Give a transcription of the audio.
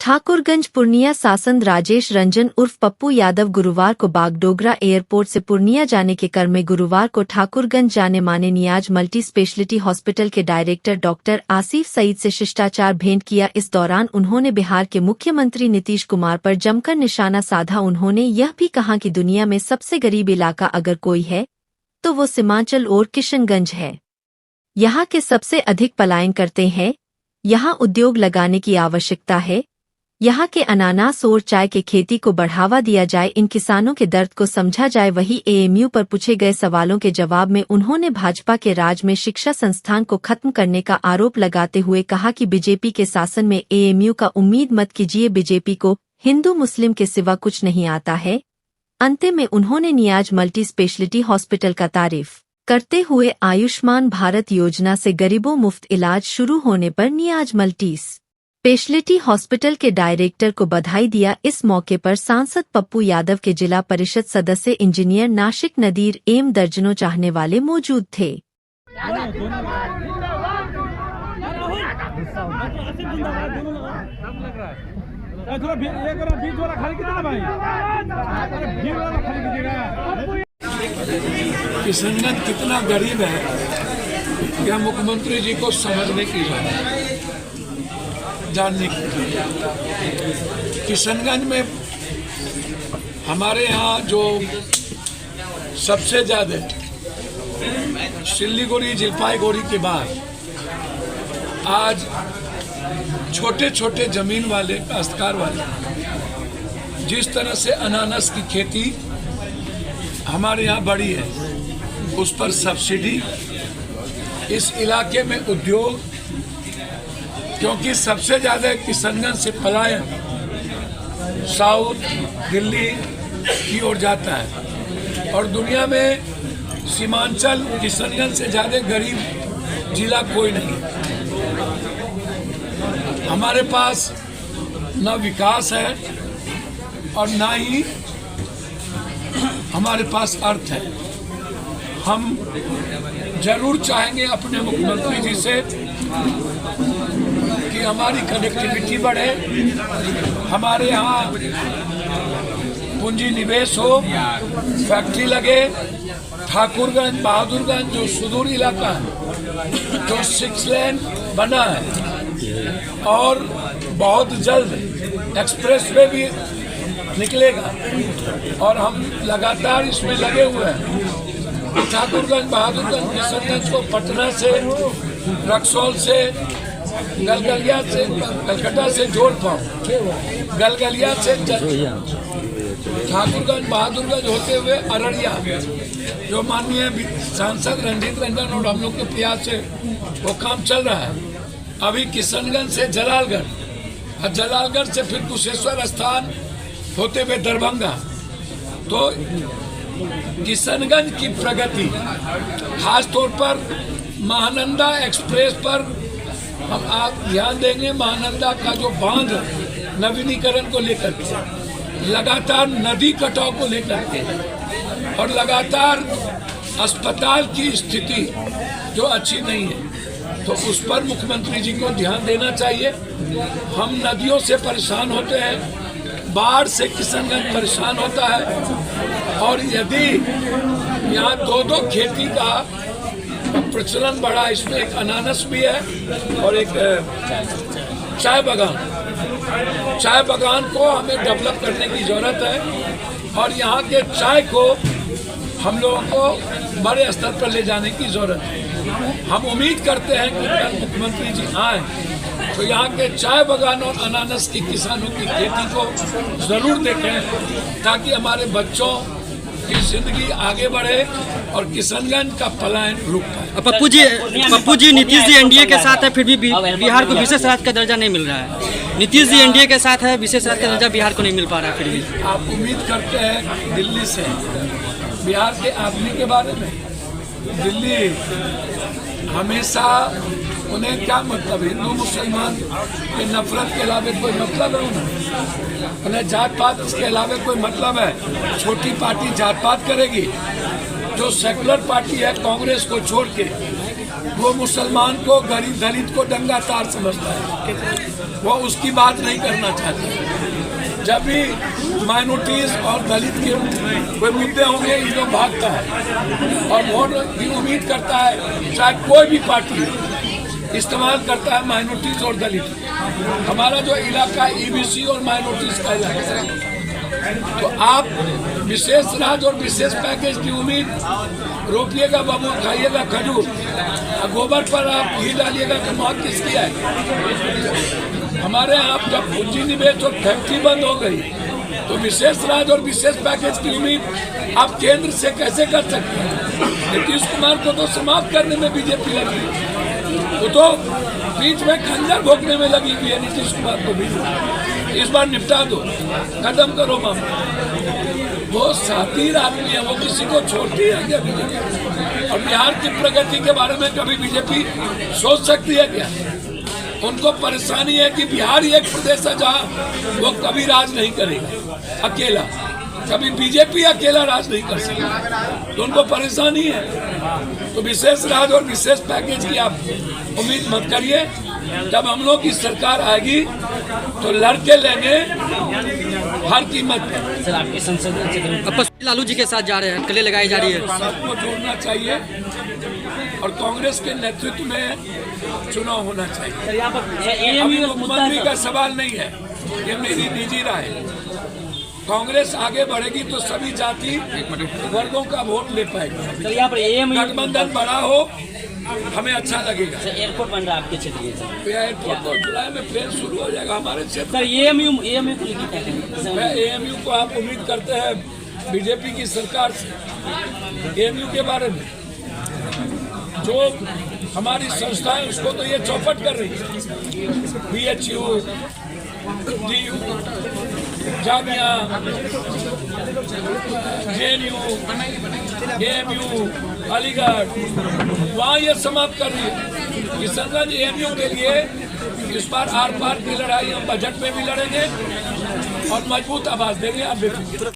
ठाकुरगंज पूर्णिया सांसद राजेश रंजन उर्फ पप्पू यादव गुरुवार को बागडोगरा एयरपोर्ट से पूर्णिया जाने के क्रम में गुरुवार को ठाकुरगंज जाने माने नियाज मल्टी स्पेशलिटी हॉस्पिटल के डायरेक्टर डॉक्टर आसिफ सईद से शिष्टाचार भेंट किया। इस दौरान उन्होंने बिहार के मुख्यमंत्री नीतीश कुमार पर जमकर निशाना साधा। उन्होंने यह भी कहा कि दुनिया में सबसे गरीब इलाका अगर कोई है तो वो सीमांचल और किशनगंज है। यहाँ के सबसे अधिक पलायन करते हैं। यहाँ उद्योग लगाने की आवश्यकता है। यहाँ के अनानास और चाय के खेती को बढ़ावा दिया जाए। इन किसानों के दर्द को समझा जाए। वहीं एएमयू पर पूछे गए सवालों के जवाब में उन्होंने भाजपा के राज में शिक्षा संस्थान को खत्म करने का आरोप लगाते हुए कहा कि बीजेपी के शासन में एएमयू का उम्मीद मत कीजिए। बीजेपी को हिंदू मुस्लिम के सिवा कुछ नहीं आता है। अंतिम में उन्होंने नियाज मल्टी स्पेशलिटी हॉस्पिटल का तारीफ करते हुए आयुष्मान भारत योजना से गरीबों मुफ्त इलाज शुरू होने पर नियाज मल्टी स्पेशलिटी हॉस्पिटल के डायरेक्टर को बधाई दिया। इस मौके पर सांसद पप्पू यादव के जिला परिषद सदस्य इंजीनियर नाशिक नदीर एवं दर्जनों चाहने वाले मौजूद थे। किशनगंज कितना गरीब है यह मुख्यमंत्री जी को समझने की जानने की। किशनगंज में हमारे यहाँ जो सबसे ज़्यादा सिल्लीगुड़ी जलपाईगुड़ी के बाद आज छोटे छोटे जमीन वाले काश्तकार वाले जिस तरह से अनानास की खेती हमारे यहाँ बढ़ी है उस पर सब्सिडी, इस इलाके में उद्योग, क्योंकि सबसे ज़्यादा किशनगंज से पलायन साउथ दिल्ली की ओर जाता है और दुनिया में सीमांचल किशनगंज से ज़्यादा गरीब जिला कोई नहीं है। हमारे पास न विकास है और न ही हमारे पास अर्थ है। हम जरूर चाहेंगे अपने मुख्यमंत्री जी से कि हमारी कनेक्टिविटी बढ़े, हमारे यहाँ पूंजी निवेश हो, फैक्ट्री लगे। ठाकुरगंज बहादुरगंज जो सुदूर इलाका है जो 6 लेन बना है और बहुत जल्द एक्सप्रेस वे भी निकलेगा और हम लगातार इसमें लगे हुए हैं। ठाकुरगंज बहादुरगंज किशनगंज को पटना से, रक्सौल से, गलगलिया से, कलकत्ता से जोड़ पाऊँ। गलगलिया से ठाकुरगंज बहादुरगंज होते हुए अररिया, जो माननीय सांसद रंजीत रंजन और हम लोग के प्रयास से वो काम चल रहा है। अभी किशनगंज से जलालगढ़ और जलालगढ़ से फिर कुशेश्वर स्थान होते हुए दरभंगा। तो किशनगंज की प्रगति खास तौर पर महानंदा एक्सप्रेस पर हम आप ध्यान देंगे। महानंदा का जो बांध नवीनीकरण को लेकर के, लगातार नदी कटाव को लेकर के और लगातार अस्पताल की स्थिति जो अच्छी नहीं है, तो उस पर मुख्यमंत्री जी को ध्यान देना चाहिए। हम नदियों से परेशान होते हैं, बाढ़ से किशनगंज परेशान होता है और यदि यहाँ दो खेती का प्रचलन बढ़ा, इसमें एक अनानास भी है और एक चाय बागान को हमें डेवलप करने की जरूरत है और यहाँ के चाय को हम लोगों को बड़े स्तर पर ले जाने की जरूरत है। हम उम्मीद करते हैं कि कल मुख्यमंत्री जी आए तो यहाँ के चाय बागान और अनानास की किसानों की खेती को जरूर देखें ताकि हमारे बच्चों की जिंदगी आगे बढ़े और किशनगंज का पलायन रुक पाए। पप्पू जी नीतीश जी एनडीए के साथ है, फिर भी बिहार को विशेष राज्य का दर्जा नहीं मिल रहा है। नीतीश जी एनडीए के साथ है, विशेष राज्य का दर्जा बिहार को नहीं मिल पा रहा है। फिर भी आप उम्मीद करते हैं दिल्ली से बिहार के आदमी के बारे में? दिल्ली हमेशा उन्हें क्या मतलब, हिंदू मुसलमान के नफरत के अलावा कोई मतलब है? उन्हें जात पात के अलावा कोई मतलब है? छोटी पार्टी जात पात करेगी? जो सेकुलर पार्टी है कांग्रेस को छोड़ के वो मुसलमान को, गरीब दलित को दंगा तार समझता है, वो उसकी बात नहीं करना चाहता। जब भी माइनॉरिटीज और दलित के कोई मुद्दे होंगे, ये लोग भागता है और वोट की उम्मीद करता है, चाहे कोई भी पार्टी इस्तेमाल करता है माइनॉरिटीज और दलित। हमारा जो इलाका ईबीसी और माइनॉरिटीज का इलाका है, तो आप विशेष राज और विशेष पैकेज की उम्मीद, रोपिएगा बाबू, खाइएगा खजूर, गोबर पर आप घी डालिएगा, तो मौत किसकी है? हमारे यहाँ जब पूंजी निवेश और फैक्ट्री बंद हो गई, तो विशेष राज और विशेष पैकेज की उम्मीद आप केंद्र से कैसे कर सकते हैं? नीतीश कुमार को तो समाप्त करने में बीजेपी लगी, वो तो बीच में खंजर भोंकने में लगी हुई है। नीतीश कुमार को भी इस बार निपटा दो, खत्म करो मामला। वो साथी आदमी है, वो किसी को छोड़ती है क्या बीजेपी? और बिहार की प्रगति के बारे में कभी बीजेपी सोच सकती है क्या? उनको परेशानी है कि बिहार ही एक प्रदेश है जहाँ वो कभी राज नहीं करेगा अकेला, कभी बीजेपी अकेला राज नहीं कर सकती, तो उनको परेशानी है। तो विशेष राज और विशेष पैकेज की आप उम्मीद मत करिए। जब हम लोग की सरकार आएगी तो लड़के लेंगे हर कीमत पर। सर, आपके संसद लालू जी के साथ जा रहे हैं, कले लगाई जा रही है। सबको जोड़ना चाहिए और कांग्रेस के नेतृत्व में चुनाव होना चाहिए। अभी मुख्यमंत्री का सवाल नहीं है, ये मेरी निजी राय है। कांग्रेस आगे बढ़ेगी तो सभी जाति वर्गों का वोट ले पाएगी। सर, यहाँ पर गठबंधन बड़ा हो, हमें अच्छा लगेगा। सर, एयरपोर्ट बन रहा है आपके क्षेत्र में, तो एयरपोर्ट को जुलाई में प्लेन शुरू हो जाएगा हमारे क्षेत्र। सर एएमयू को लेकर क्या कहेंगे? एएमयू को आप उम्मीद करते हैं बीजेपी की सरकार से? एएमयू के बारे में जो हमारी संस्था है उसको तो ये चौपट कर रही है। BHU, DU, Jamia, JNU, AMU, Aligarh, वहाँ ये समाप्त कर रही है। किशनगंज AMU के लिए इस बार आर पार की लड़ाई हम बजट में भी लड़ेंगे और मजबूत आवाज देंगे। आप बेफिक्र